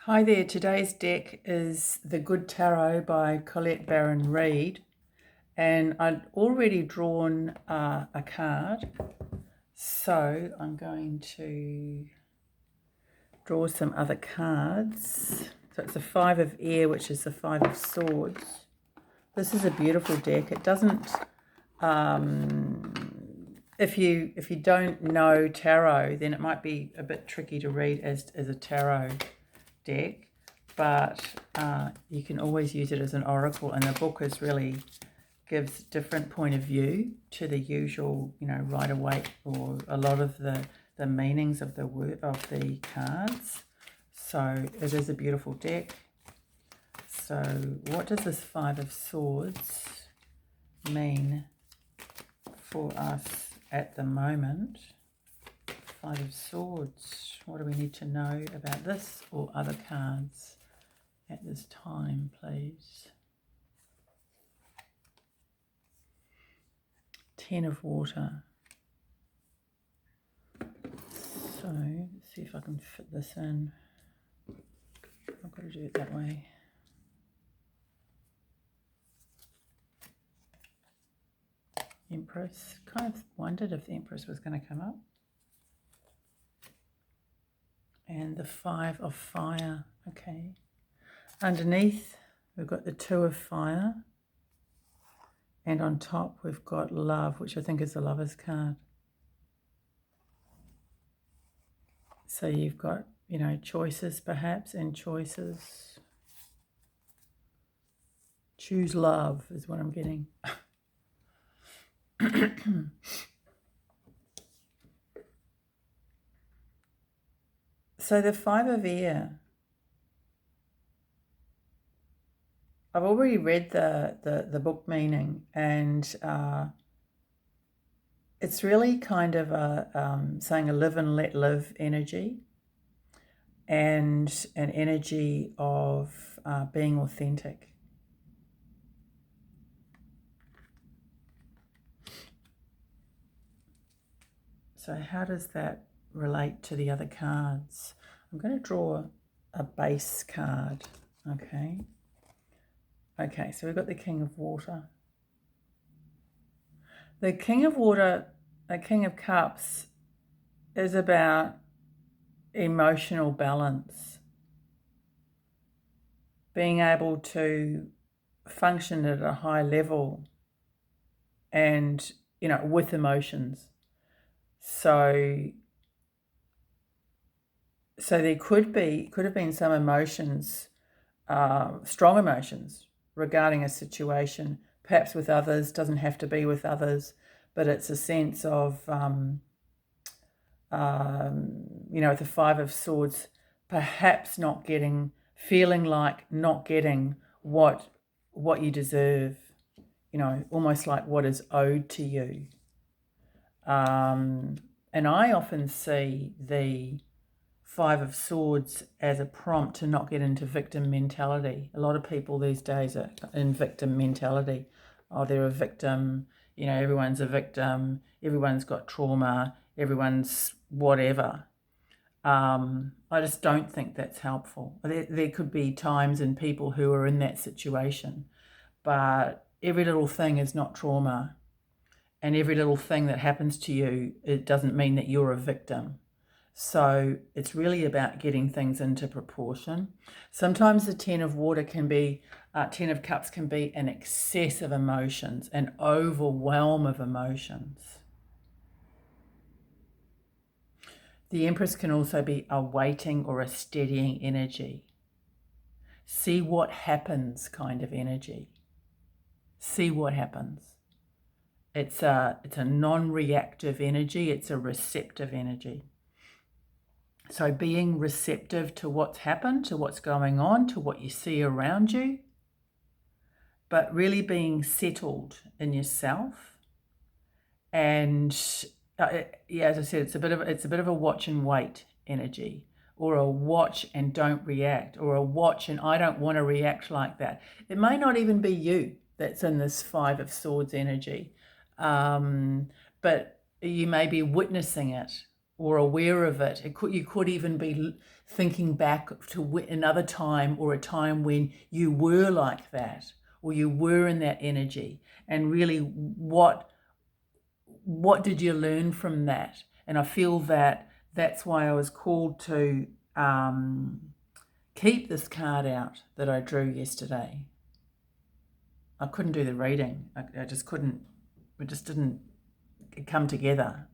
Hi there, today's deck is The Good Tarot by Colette Baron Reid, and I'd already drawn a card, so I'm going to draw some other cards. So it's the Five of Air, which is the Five of Swords. This is a beautiful deck. It doesn't, if you don't know tarot, then it might be a bit tricky to read as a tarot deck, but you can always use it as an oracle, and the book gives different point of view to the usual, Rider-Waite or a lot of the meanings of the cards. So it is a beautiful deck. So what does this Five of Swords mean for us at the moment? Five of Swords. What do we need to know about this or other cards at this time, please? Ten of Water. So, let's see if I can fit this in. I've got to do it that way. Empress. Kind of wondered if the Empress was going to come up. And the Five of Fire. Okay. Underneath, we've got the Two of Fire. And on top, we've got Love, which I think is the Lover's card. So you've got, choices perhaps, and choices. Choose love is what I'm getting. So the Five of Air. I've already read the book meaning, and it's really kind of saying a live and let live energy, and an energy of being authentic. So how does that relate to the other cards? I'm going to draw a base card, okay? Okay, so we've got the King of Water. The King of Water, the King of Cups, is about emotional balance, being able to function at a high level and, with emotions. So there could have been some emotions, strong emotions regarding a situation, perhaps with others, doesn't have to be with others, but it's a sense of, the Five of Swords, perhaps feeling like not getting what you deserve, almost like what is owed to you. And I often see the Five of Swords as a prompt to not get into victim mentality. A lot of people these days are in victim mentality. Oh, they're a victim, everyone's a victim, everyone's got trauma, everyone's whatever. I just don't think that's helpful. There could be times in people who are in that situation, but every little thing is not trauma. And every little thing that happens to you, it doesn't mean that you're a victim. So it's really about getting things into proportion. Sometimes the Ten of Cups can be an excess of emotions, an overwhelm of emotions. The Empress can also be a waiting or a steadying energy. See what happens kind of energy. See what happens. It's a non-reactive energy. It's a receptive energy. So being receptive to what's happened, to what's going on, to what you see around you, but really being settled in yourself. And as I said, it's a bit of a watch and wait energy, or a watch and don't react, or a watch and I don't want to react like that. It may not even be you that's in this Five of Swords energy, but you may be witnessing it or aware of it. You could even be thinking back to another time, or a time when you were like that, or you were in that energy, and really what did you learn from that? And I feel that that's why I was called to keep this card out that I drew yesterday. I couldn't do the reading. I just couldn't. It just didn't come together,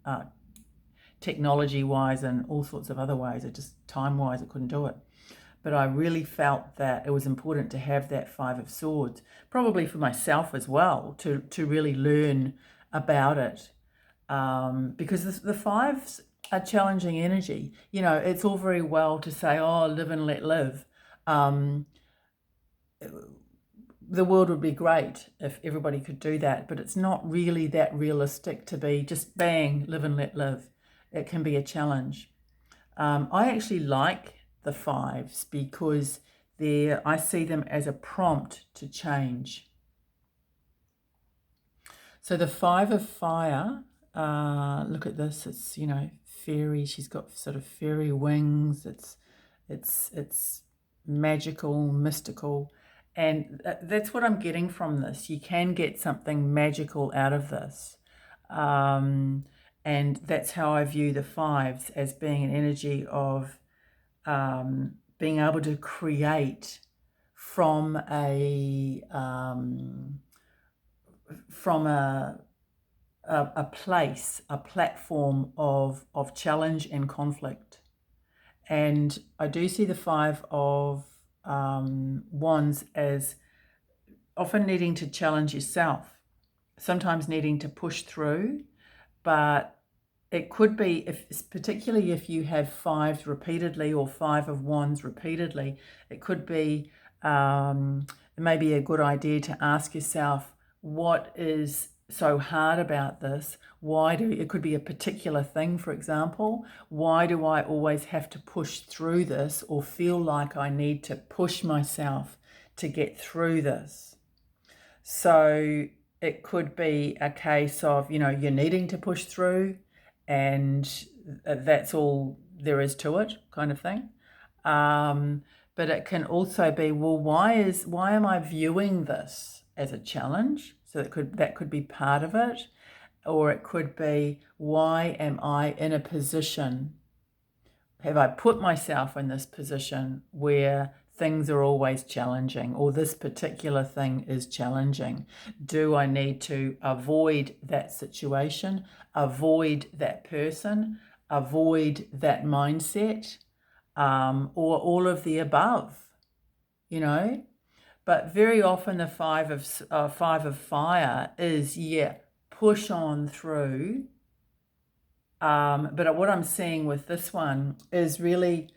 technology-wise and all sorts of other ways. It just, time-wise, I couldn't do it. But I really felt that it was important to have that Five of Swords, probably for myself as well, to really learn about it. Because the fives are challenging energy. You know, it's all very well to say, oh, live and let live. The world would be great if everybody could do that, but it's not really that realistic to be just bang, live and let live. It can be a challenge. I actually like the fives because I see them as a prompt to change. So the Five of Fire, look at this, it's, you know, fairy, she's got sort of fairy wings, it's magical, mystical, and that's what I'm getting from this. You can get something magical out of this. And that's how I view the fives, as being an energy of being able to create from a place, a platform of challenge and conflict. And I do see the Five of Wands as often needing to challenge yourself, sometimes needing to push through, but it could be, particularly if you have fives repeatedly or Five of Wands repeatedly, it could be maybe a good idea to ask yourself, what is so hard about this? It could be a particular thing, for example. Why do I always have to push through this, or feel like I need to push myself to get through this? So it could be a case of, you know, you're needing to push through, and that's all there is to it, kind of thing. But it can also be, well, why am I viewing this as a challenge? So that could be part of it. Or it could be, why am I in a position, have I put myself in this position where things are always challenging, or this particular thing is challenging? Do I need to avoid that situation, avoid that person, avoid that mindset, or all of the above, you know? But very often the Five of Fire is, push on through. But what I'm seeing with this one is really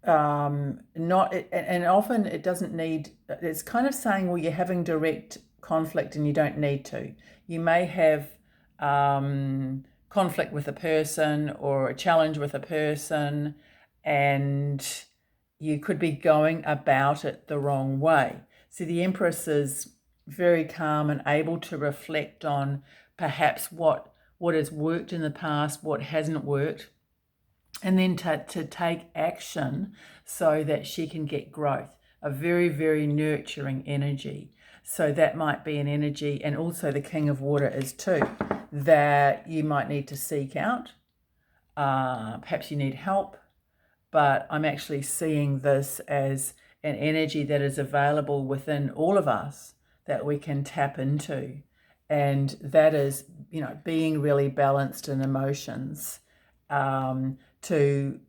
not, and often it doesn't need, it's kind of saying, well, you're having direct conflict and you don't need to. You may have conflict with a person or a challenge with a person, and you could be going about it the wrong way. So the Empress is very calm and able to reflect on perhaps what has worked in the past, what hasn't worked, and then to take action so that she can get growth. A very, very nurturing energy. So that might be an energy, and also the King of Water is too, that you might need to seek out. Perhaps you need help. But I'm actually seeing this as an energy that is available within all of us that we can tap into. And that is, you know, being really balanced in emotions, to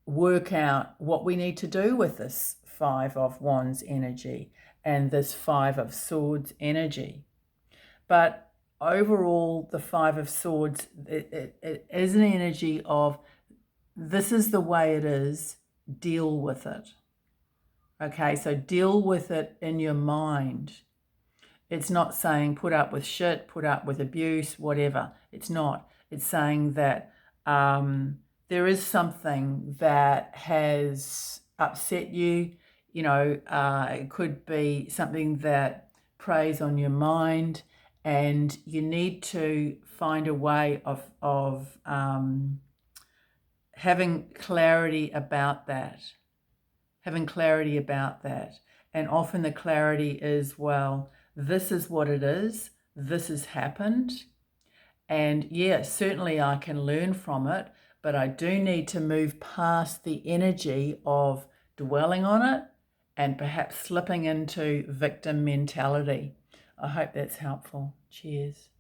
work out what we need to do with this Five of Wands energy and this Five of Swords energy. But overall, the Five of Swords, it is an energy of, this is the way it is, deal with it. Okay, so deal with it in your mind. It's not saying put up with shit, put up with abuse, whatever. It's not. It's saying that there is something that has upset you. You know, it could be something that preys on your mind, and you need to find a way of having clarity about that. Having clarity about that. And often the clarity is, well, this is what it is. This has happened. And yeah, certainly I can learn from it, but I do need to move past the energy of dwelling on it and perhaps slipping into victim mentality. I hope that's helpful. Cheers.